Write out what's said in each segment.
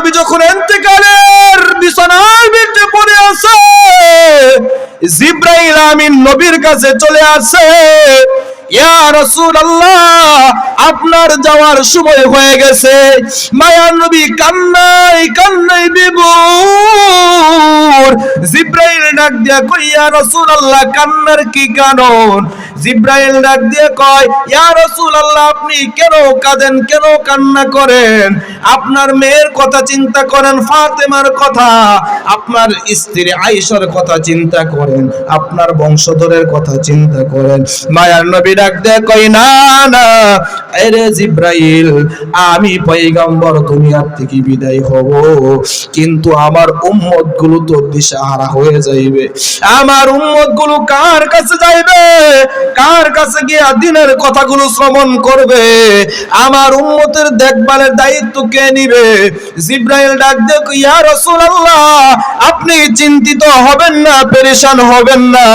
নবী যখন ইন্তেকালের বিছানার ভিতরে পড়ে আছে, জিবরাইল আমিন নবীর কাছে চলে আসে, ইয়া রাসূলুল্লাহ আপনার যাওয়ার সময় হয়ে গেছে। মায়ার নবী কান্নায় কান্নায় বিভোর। জিবরাইল ডাক দিয়া কই, ইয়া রাসূলুল্লাহ কান্নার কি কারণ? জিবরাইল ডাক দিয়ে কয়, ইয়া রাসূলুল্লাহ আপনি কেন কাঁদেন, কেন কান্না করেন? আপনার মেয়ের কথা চিন্তা করেন, ফাতেমার কথা, আপনার স্ত্রী আয়েশার কথা চিন্তা করেন, আপনার বংশধরের কথা চিন্তা করেন। মায়ার নবী ডাক দিয়ে কয়, না না আরে জিবরাইল, আমি পয়গম্বর দুনিয়া থেকে বিদায় হব, কিন্তু আমার উম্মত গুলো তো দিশাহারা হয়ে যাইবে। আমার উম্মত গুলো কার কাছে যাইবে? কার কাছে গিয়ে দিনের কথাগুলো শ্রবণ করবে? আমার উম্মতের দেখভালের দায়িত্ব কে নিবে? জিবরাইল ডাক দিয়ে কই, ইয়া রাসূলুল্লাহ আপনি চিন্তিত হবেন না, পেরেশান হবেন না।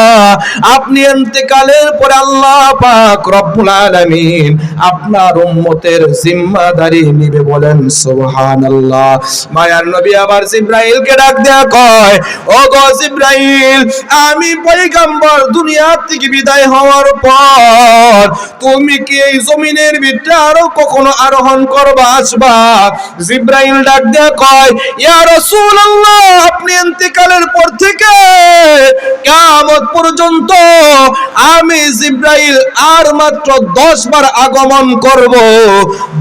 আপনি ইন্তেকালের পরে আল্লাহ পাক রব্বুল আলামিন আপনার উম্মতের জিম্মাদারি নিবে, বলেন সুবহানাল্লাহ। মায়ার নবী আবার জিবরাইলকে ডাক দেয়া কয়, ও গো জিবরাইল, আমি পয়গম্বর দুনিয়া থেকে বিদায় হওয়ার পর তুমি কি এই জমিনের ভিতরে আরো কখনো আরোহণ করবা, আসবা? জিবরাইল ডাক দেয়া কয়, ইয়া রাসূলুল্লাহ আপনি ইন্তেকালের পর থেকে কিয়ামত পর্যন্ত আমি জিবরাইল আর মাত্র 10 বার আগমন করব।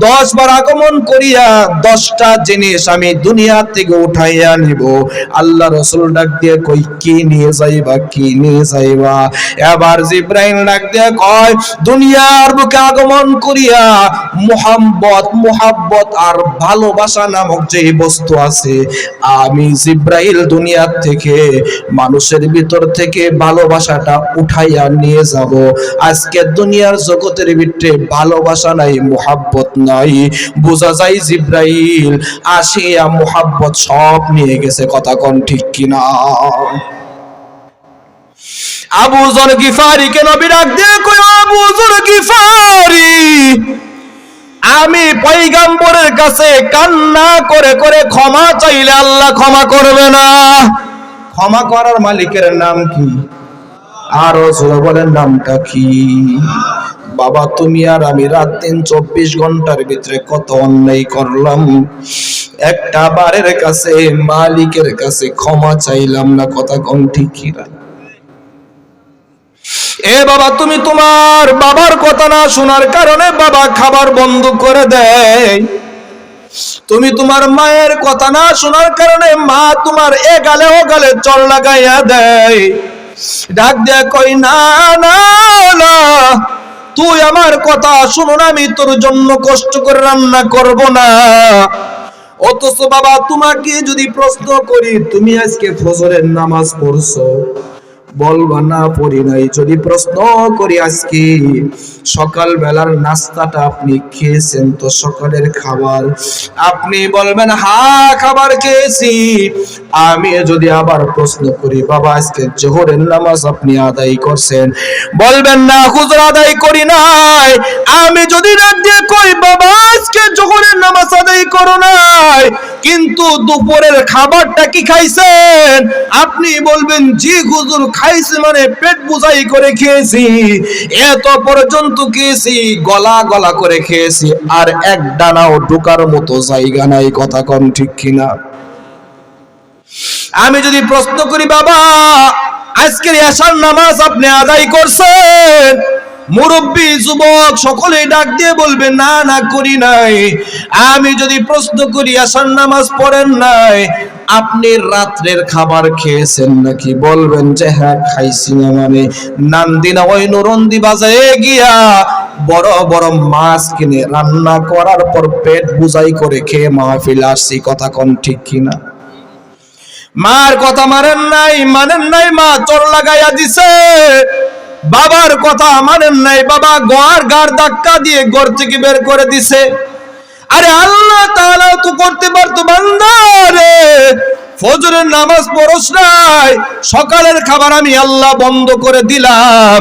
10 বার আগমন করিয়া 10টা জিনিস আমি দুনিয়া থেকে উঠাইয়া নিব। আল্লাহ রাসূল ডাক দিয়ে কই, কি নিয়ে যাইবা, কি নিয়ে যাইবা? এবার জিবরাইল ডাক দিয়ে কয়, দুনিয়ার বুকে আগমন করিয়া মুহাব্বত আর ভালোবাসা নামক যে বস্তু আছে, আমি জিবরাইল দুনিয়া থেকে মানুষের ভিতর থেকে ভালোবাসাটা উঠাইয়া নিয়ে যাব। আজকে দুনিয়ার জগতের ভিতরে ভালোবাসা নাই, মুহাব্বত নাই। বোঝা যায় জিবরাইল আসিয়া মুহাব্বত সব নিয়ে গেছে। কথা কোন ঠিক কিনা? আবু যর গিফারি কে নবী ডাক দিয়ে কই, আবু যর গিফারি আমি পয়গম্বরের কাছে কান্না করে করে ক্ষমা চাইলে আল্লাহ ক্ষমা করবে না। ক্ষমা করার মালিকের নাম কি? আরো জোরে বলেন নামটা কি? বাবা তুমি আর আমি রাত দিন 24 ঘন্টার ভিতরে কত অন্যায় করলাম, একটা বারের কাছে মালিকের কাছে ক্ষমা চাইলাম না। কথা কোন ঠিক কিনা? এ বাবা তুমি তোমার বাবার কথা না শোনার কারণে বাবা খাবার বন্ধ করে দেয়। তুমি তোমার মায়ের কথা না শোনার কারণে মা তোমার এ গালে ও গালে চড় লাগাইয়া দেয়। ডাক দেয়া কই, না না না তুই আমার কথা শুনো না, আমি তোর জন্য কষ্ট করে রান্না করব না। অথচ বাবা তোমাকে যদি প্রশ্ন করি, তুমি আজকে ফজরের নামাজ পড়ছো? বলবা না পড়ি নাই। যদি প্রশ্ন করি আজকে সকাল বেলার নাস্তাটা আপনি খেয়েছেন তো, সকালের খাবার? আপনি বলবেন হ্যাঁ খাবার খেয়েছি। আমি যদি আবার প্রশ্ন করি, বাবা আজকে জোহরের নামাজ আপনি আদায় করছেন? বলবেন না হুজুর আদায় করি নাই। আমি যদি রাত দিয়ে কই, বাবা আজকে জোহরের নামাজ আদায় করো নাই, কিন্তু দুপুরের খাবারটা কি খাইছেন? আপনি বলবেন জি হুজুর খাইছি, মানে পেট বুঝাই করে খেয়েছি, এত পর্যন্ত খেয়েছি, গলা গলা করে খেয়েছি, আর এক দানাও ঢোকার মতো জায়গা নাই। কথা কোন ঠিক কিনা? আমি যদি প্রশ্ন করি, বাবা আজকের এশার নামাজ আপনি আদায় করছেন? মুরব্বী যুবক সকলেই ডাক দিয়ে বলবে না না করি নাই। আমি যদি প্রশ্ন করি এশার নামাজ পড়েন নাই, আপনি রাত্রের খাবার খেয়েছেন নাকি? বলবেন যে হ্যাঁ খাইছি না। মানে নান্দিনা ওই নরন্দি বাজারে গিয়া বড় বড় মাছ কিনে রান্না করার পর পেট বুঝাই করে খেয়ে মাহফিল আসছি। কথা কোন ঠিক কিনা? মার কথা মানেন নাই, মা চোর লাগাইয়া দিছে। বাবার কথা মানেন নাই, বাবা গাড় ধাক্কা দিয়ে ঘর থেকে বের করে দিছে। আরে আল্লাহ তাআলা তো করতে পারতো বান্দা রে, ফজরের ফজরের নামাজ পড়স নাই, সকালের খাবার আমি আল্লাহ বন্ধ করে দিলাম।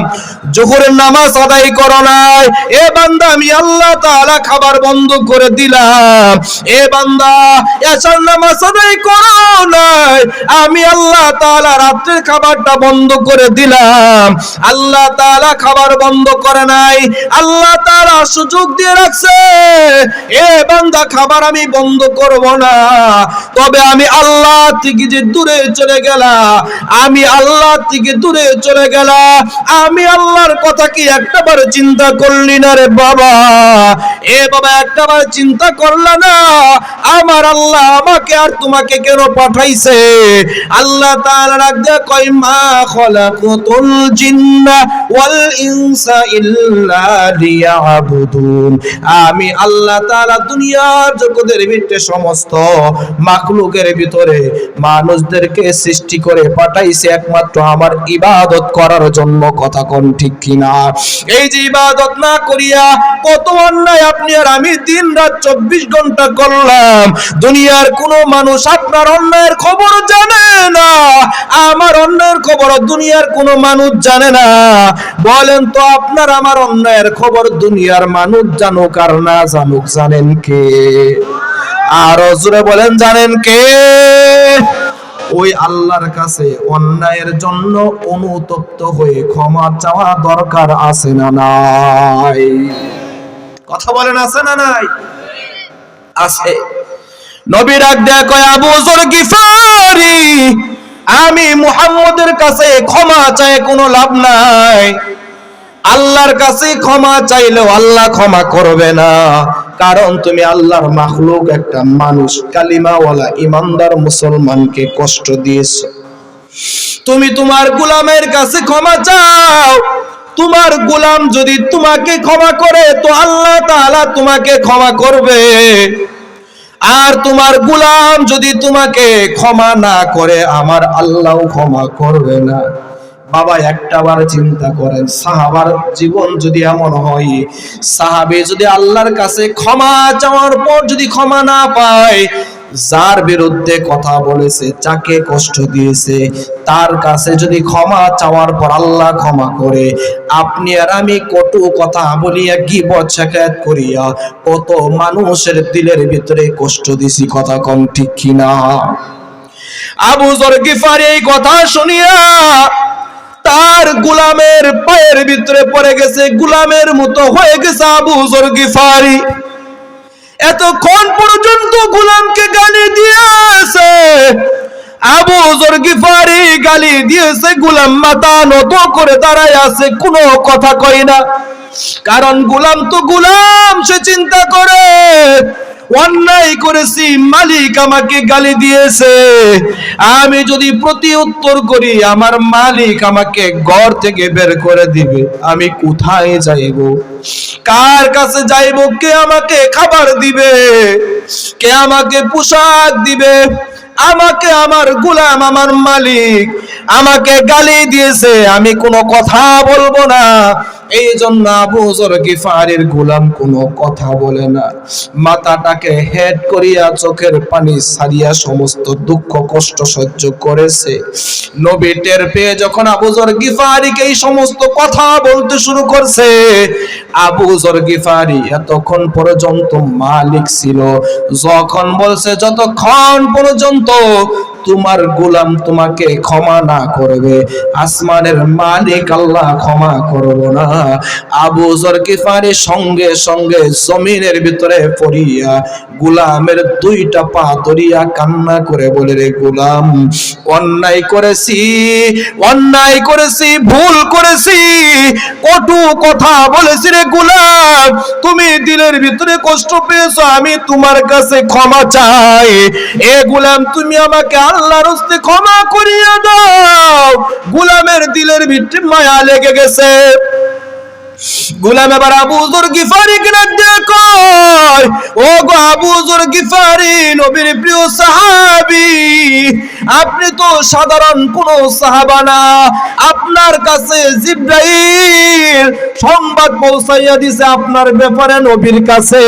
জোহরের নামাজ আদায় করো নাই, এ বান্দা আমি আল্লাহ তাআলা খাবার বন্ধ করে দিলাম। এ বান্দা এশার নামাজ আদায় করো নাই, আমি আল্লাহ তাআলা রাতের খাবারটা বন্ধ করে দিলাম। আল্লাহ তাআলা খাবার বন্ধ করে নাই, আল্লাহ তাআলা সুযোগ দিয়ে রাখছে। এ বান্দা খাবার আমি বন্ধ করব না, তবে আমি আল্লাহ থেকে যে দূরে চলে গেলাম, আমি আল্লাহ থেকে দূরে চলে গেলাম, আমি আল্লাহর কথা কি একটাবার চিন্তা করলি না রে বাবা? এ বাবা একটাবার চিন্তা করলা না আমার আল্লাহ আমাকে আর তোমাকে কেন পাঠাইছে? আল্লাহ তাআলা রাখদে কই মা খলাকুতুল জিন্না ওয়াল ইনসা ইল্লা লিয়াবুদুন। আমি আল্লাহ তাআলা দুনিয়ার জগতের ভিতরে সমস্ত মাখলুকের ভিতরে মানুষদেরকে সৃষ্টি করে পাঠাইছে একমাত্র আমার ইবাদত করার জন্য। কথা কোন ঠিক কিনা? এই যে ইবাদত না করিয়া কত অন্যায় আপনি আর আমি দিন রাত 24 ঘন্টা করলাম, দুনিয়ার কোনো মানুষ আপনার অন্যায়ের খবর জানে না, আমার অন্যায়ের খবর দুনিয়ার কোনো মানুষ জানে না। বলেন তো আপনার আমার অন্যায়ের খবর দুনিয়ার মানুষ জানুক আর না জানুক, জানেন কে? আরো জোরে বলেন, জানেন কে? ওই আল্লাহর কাছে অন্যায়ের জন্য অনুতপ্ত হয়ে ক্ষমা চাওয়া দরকার আছে না নাই? কথা বলেন, আছে না নাই? আছে। নবী ডাক দেয়া কয় আবু যর গিফারি, আমি মুহাম্মদের কাছে ক্ষমা চাই কোনো লাভ নাই। আল্লাহর কাছে ক্ষমা চাইলেও আল্লাহ ক্ষমা করবে না, কারণ তুমি আল্লাহর মাখলুক একটা মানুষ, কালিমাওয়ালা ইমানদার মুসলমানকে কষ্ট দিয়েছো। তুমি তোমার গোলামের কাছে ক্ষমা চাও, তোমার গোলাম যদি তোমাকে ক্ষমা করে তো আল্লাহ তাআলা তোমাকে ক্ষমা করবে, আর তোমার গোলাম যদি তোমাকে ক্ষমা না করে আমার আল্লাহও ক্ষমা করবে না। বাবা একটাবার চিন্তা করেন, সাহাবার জীবন যদি এমন হয়, সাহাবী যদি আল্লাহর কাছে ক্ষমা চাওয়ার পর যদি ক্ষমা না পায়, যার বিরুদ্ধে কথা বলেছে, যাকে কষ্ট দিয়েছে, তার কাছে যদি ক্ষমা চাওয়ার পর আল্লাহ ক্ষমা করে, আপনি আর আমি কটু কথা বলিয়া গীবত শিকায়ত করিয়া কত মানুষের দিলের ভিতরে কষ্ট দিছি। কথা কম ঠিক কিনা? আবু যর গিফারি এই কথা শুনিয়া তার গোলামের পায়ের ভিতরে পড়ে গেছে, গোলামের মতো হয়ে গেছে আবু যর গিফারি। এতক্ষণ পর্যন্ত গোলামকে গালি দিয়েছে, আবু যর গিফারি গালি দিয়েছে, গোলাম মাথা নত করে দাঁড়ায় আছে, কোনো কথা কয় না। কারণ গোলাম তো গোলাম, সে চিন্তা করে অন্যায় করেছি, মালিক আমাকে গালি দিয়েছে, আমি যদি প্রতি উত্তর করি আমার মালিক আমাকে ঘর থেকে বের করে দিবে, আমি কোথায় যাইব? কার কাছে যাইব? কে আমাকে খাবার দিবে? কে আমাকে পোশাক দিবে? আমাকে আমার গোলাম, আমার মালিক আমাকে গালি দিয়েছে, আমি কোনো কথা বলবো না। এই জন্য আবু যর গিফারির গোলাম কোনো কথা বলে না, মাথাটাকে হেড করিয়া চোখের পানি ছাড়িয়া সমস্ত দুঃখ কষ্ট সহ্য করেছে। নবী টের পেয়ে যখন আবু যর গিফারিকে এই সমস্ত কথা বলতে শুরু করছে, আবু যর গিফারি এতক্ষণ পর্যন্ত মালিক ছিল, যখন বলছে যতক্ষণ পর্যন্ত তোমার গোলাম তোমাকে ক্ষমা না করবে আসমানের মালিক আল্লাহ ক্ষমা করব না, আবু যর গিফারি সঙ্গে সঙ্গে জমিনের ভিতরে পড়িয়া গোলামের দুইটা পা ধরিয়া কান্না করে বলে, রে গোলাম, অন্যায় করেছি, অন্যায় করেছি, ভুল করেছি, কটু কথা বলেছি রে গোলাম, তুমি দিলের ভিতরে কষ্ট পেয়েছো, আমি তোমার কাছে ক্ষমা চাই। এ গোলাম তুমি আমাকে আল্লাহর হস্তে ক্ষমা করিয়া দাও। গোলামের দিলের ভিতরে মায়া লেগে গেছে। গোলাম এবার আবু যর গিফারিকে ডাক দিয়ে কয়, ও গো আবু যর গিফারি, নবীর প্রিয় সাহাবী, আপনি তো সাধারণ কোন সাহাবা না, আপনার কাছে জিবরাইল সংবাদ পৌঁছাইয়া দিছে আপনার ব্যাপারে নবীর কাছে।